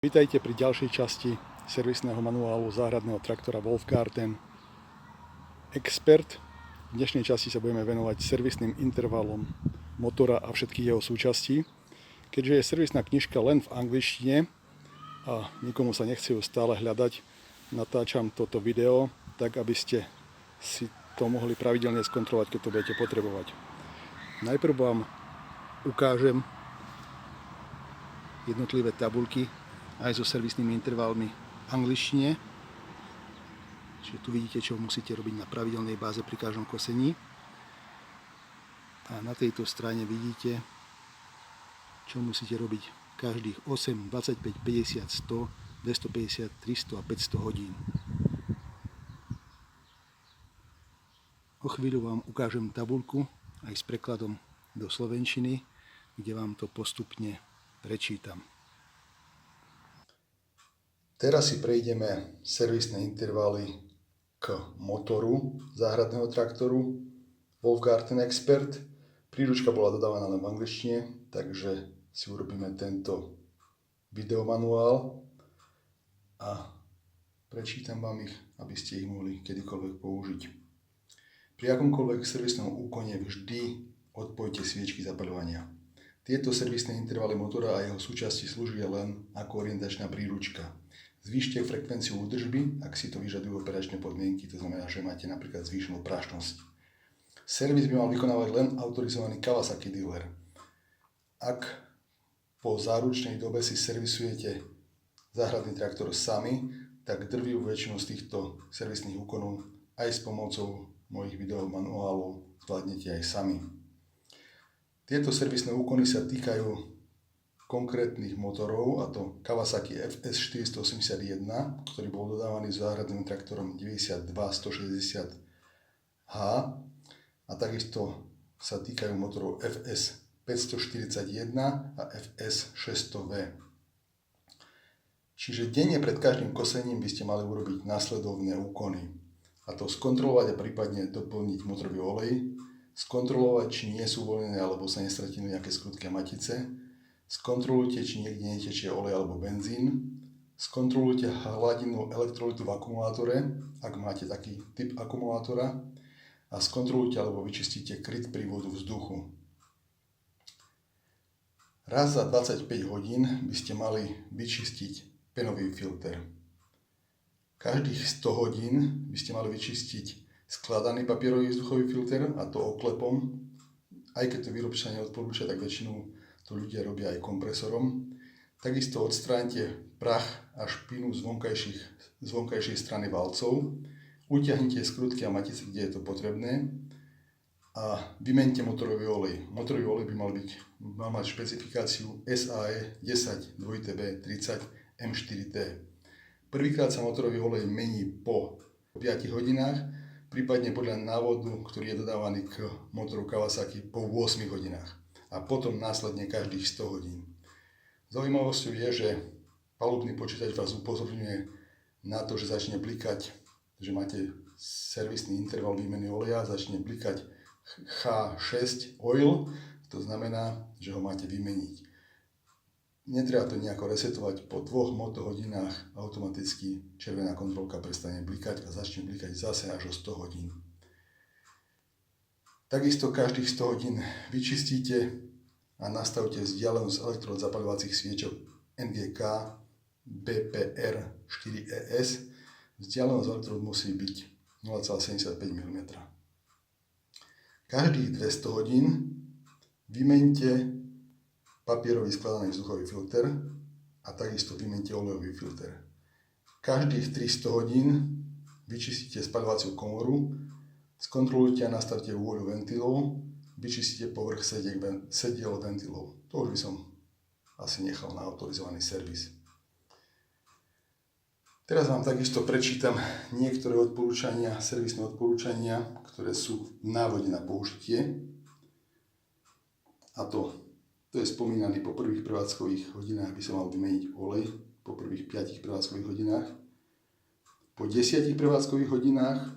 Vítajte pri ďalšej časti servisného manuálu záhradného traktora Wolfgarten Expert. V dnešnej časti sa budeme venovať servisným intervalom motora a všetkých jeho súčastí. Keďže je servisná knižka len v angličtine a nikomu sa nechce ju stále hľadať, natáčam toto video tak, aby ste si to mohli pravidelne skontrolovať, keď to budete potrebovať. Najprv vám ukážem jednotlivé tabuľky aj so servisnými intervalmi v angličtine. Čiže tu vidíte, čo musíte robiť na pravidelnej báze pri každom kosení. A na tejto strane vidíte, čo musíte robiť každých 8, 25, 50, 100, 250, 300 a 500 hodín. O chvíľu vám ukážem tabuľku aj s prekladom do slovenčiny, kde vám to postupne prečítam. Teraz si prejdeme servisné intervaly k motoru záhradného traktoru Wolfgarten Expert. Príručka bola dodávaná len v angličtine, takže si urobíme tento videomanuál a prečítam vám ich, aby ste ich mohli kedykoľvek použiť. Pri akomkoľvek servisnom úkone vždy odpojte sviečky zapaľovania. Tieto servisné intervaly motora a jeho súčasti slúžia len ako orientačná príručka. Zvýšte frekvenciu údržby, ak si to vyžadujú operačné podmienky, to znamená, že máte napríklad zvýšenú prášnosť. Servis by mal vykonávať len autorizovaný Kawasaki dealer. Ak po záručnej dobe si servisujete záhradný traktor sami, tak drvivú väčšinu z týchto servisných úkonov aj s pomocou mojich videomanuálov zvládnete aj sami. Tieto servisné úkony sa týkajú konkrétnych motorov, a to Kawasaki FS 481, ktorý bol dodávaný s záhradným traktorom 92-160H, a takisto sa týkajú motorov FS 541 a FS 600V. Čiže denne pred každým kosením by ste mali urobiť následovné úkony, a to skontrolovať a prípadne doplniť motorový olej, skontrolovať, či nie sú uvoľnené alebo sa nestratili nejaké skrutky a matice, skontrolujte, či niekde netečie olej alebo benzín, skontrolujte hladinu elektrolytu v akumulátore, ak máte taký typ akumulátora, a skontrolujte alebo vyčistíte kryt prívodu vzduchu. Raz za 25 hodín by ste mali vyčistiť penový filter. Každých 100 hodín by ste mali vyčistiť skladaný papierový vzduchový filter, a to oklepom. Aj keď to výrobca neodporúča, tak väčšinou to ľudia robia aj kompresorom. Takisto odstránite prach a špinu z vonkajšej strany valcov. Utiahnite skrutky a matice, kde je to potrebné. A vymente motorový olej. Motorový olej by mal mať špecifikáciu SAE 10 2TB30 M4T. Prvýkrát sa motorový olej mení po 5 hodinách, prípadne podľa návodu, ktorý je dodávaný k motoru Kawasaki, po 8 hodinách. A potom následne každých 100 hodín. Zaujímavosťou je, že palubný počítač vás upozorňuje na to, že začne blikať, že máte servisný interval výmeny oleja, začne blikať H6 oil, to znamená, že ho máte vymeniť. Netreba to nejako resetovať, po 2 motohodinách automaticky červená kontrolka prestane blikať a začne blikať zase až o 100 hodín. Takisto každých 100 hodín vyčistíte a nastavte vzdialenosť elektrod zapaľovacích sviečok NGK BPR 4ES. Vzdialenosť elektrod musí byť 0,75 mm. Každých 200 hodín vymente papierový skladaný vzduchový filter a takisto vymente olejový filter. Každých 300 hodín vyčistíte spaľovaciu komoru, skontrolujte a nastavte vôľu ventilov, vyčistíte povrch sediel ventilov. To už by som asi nechal na autorizovaný servis. Teraz vám takisto prečítam niektoré odporúčania, servisné odporúčania, ktoré sú v návode na použitie. A to je spomínaný, po prvých prevádzkových hodinách by sa mal vymeniť olej, po prvých 5 prevádzkových hodinách. Po 10 prevádzkových hodinách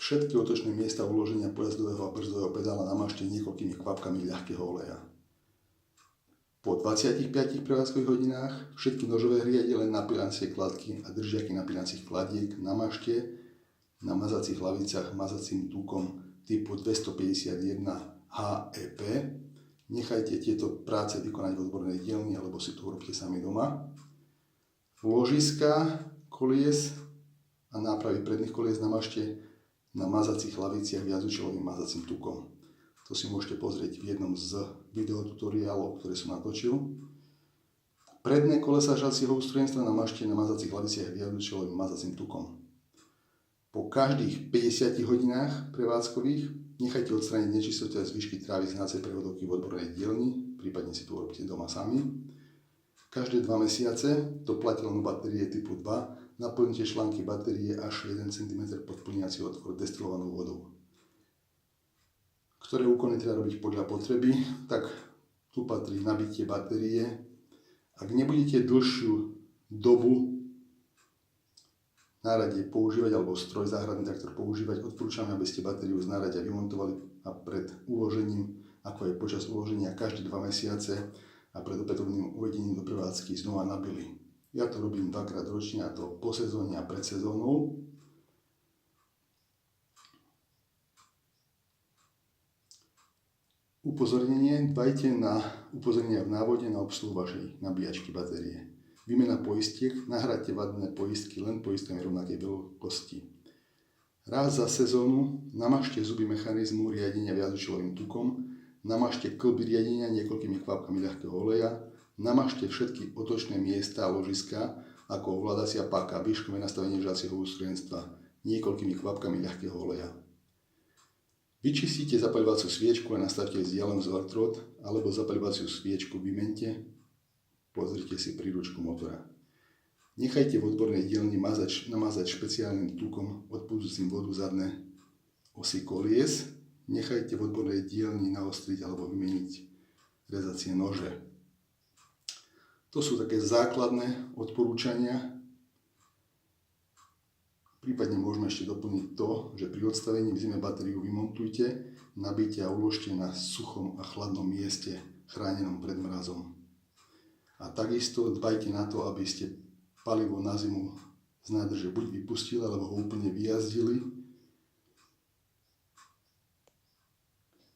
všetky otočné miesta uloženia pojazdového a brzdového pedála namažte niekoľkými kvapkami ľahkého oleja. Po 25 prevádzkových hodinách všetky nožové riadie, len napínacie kladky a držiaky napínacích kladiek namažte na mazacích hlavicách mazacím tukom typu 251 HEP. Nechajte tieto práce vykonať v odbornej dielni alebo si to urobte sami doma. Ložiska kolies a nápravy predných kolies namažte na mazacích hlaviciach viacúčelovým mazacím tukom. To si môžete pozrieť v jednom z videotutoriálov, ktoré som natočil. Predné kolesa žacieho ústrojenstva namažte na mazacích hlaviciach viacúčelovým mazacím tukom. Po každých 50 hodinách prevádzkových nechajte odstrániť nečistoty a zvyšky trávy z hnacej prevodovky v odbornej dielni, prípadne si to urobte doma sami. Každé 2 mesiace, to platí len u batérie typu 2, naplňte články batérie až 1 cm pod plniaci otvor destilovanou vodou. Ktoré úkony treba robiť podľa potreby, tak tu patrí nabitie batérie. Ak nebudete dlhšiu dobu nárade používať alebo stroj záhradný traktor používať, odporúčame, aby ste batériu z náradia vymontovali a pred uložením, ako aj počas uloženia každé 2 mesiace a pred opätovným uvedením do prevádzky znova nabili. Ja to robím 2-krát ročne, a to po sezóne a pred sezónou. Upozornenie, dbajte na upozornenia v návode na obsluhu vašej nabíjačky batérie. Výmena poistiek, nahradte vadné poistky len poistkami rovnakej veľkosti. Raz za sezónu namažte zuby mechanizmu riadenia viacúčelovým tukom, namažte klby riadenia niekoľkými kvapkami ľahkého oleja, namažte všetky otočné miesta a ložiska ako ovládacia páka a výškové nastavenie žacieho ústrojenstva niekoľkými kvapkami ľahkého oleja. Vyčistite zapaľovaciu sviečku a nastavte vzdialenosť elektrod, alebo zapaľovaciu sviečku vymente, pozrite si príručku motora. Nechajte v odbornej dielni namazať špeciálnym tukom odpúšťajúcim vodu zadné osy kolies. Nechajte v odbornej dielni naostriť alebo vymeniť rezacie nože. To sú také základné odporúčania. Prípadne môžeme ešte doplniť to, že pri odstavení v zime batériu vymontujte, nabite a uložte na suchom a chladnom mieste chránenom pred mrazom. A takisto dbajte na to, aby ste palivo na zimu z nádrže buď vypustili, alebo ho úplne vyjazdili,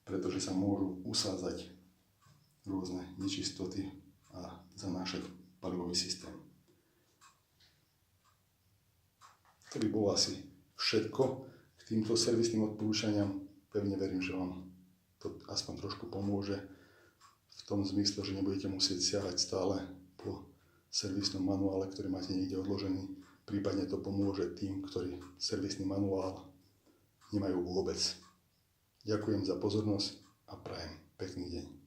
pretože sa môžu usádzať rôzne nečistoty a zanášať palivový systém. To by bolo asi všetko k týmto servisným odporúčaniam. Pevne verím, že vám to aspoň trošku pomôže v tom zmysle, že nebudete musieť siahať stále po servisnom manuále, ktorý máte niekde odložený. Prípadne to pomôže tým, ktorí servisný manuál nemajú vôbec. Ďakujem za pozornosť a prajem pekný deň.